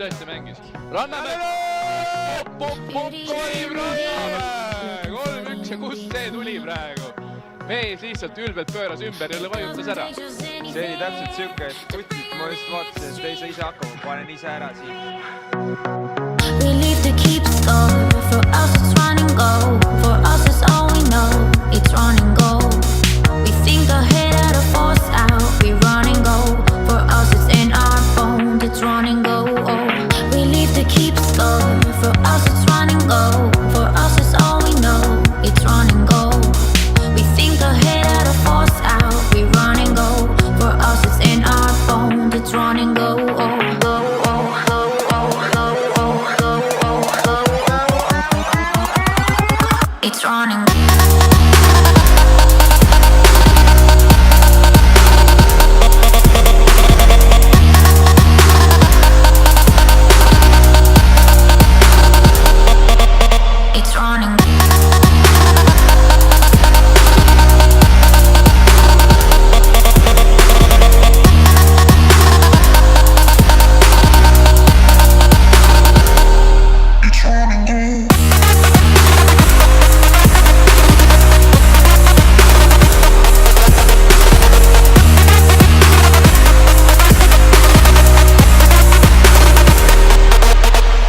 tõesti mängis. Rannamäe! Kolib Rannamäe! 3-1 ja kust see tuli praegu? Mees lihtsalt ülbelt pööras ümber ja vajutas ära. See oli täpselt siuke, et kutid, ma just vaatasin, et ei saa ise hakkama, panen ise ära siin. We live to keep score. For us it's run and go. For us it's all we know. It's run and go. We think ahead out of force out. We run and go. For us it's in our bones. It's run and go. We live to keep score. For us it's run and go. For us it's all we know. It's run and go. We think ahead out of force out. We run and go. For us it's in our bones. It's run and go. It's running. It's running.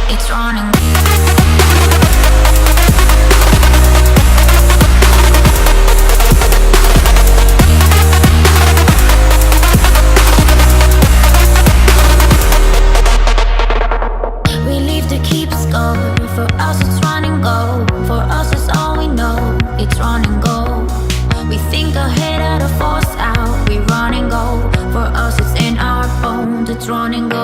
It's running. We live to keep score. For us it's run and go. For us it's all we know. It's run and go. We think ahead out of force out. We run and go. For us it's in our bones. It's run and go.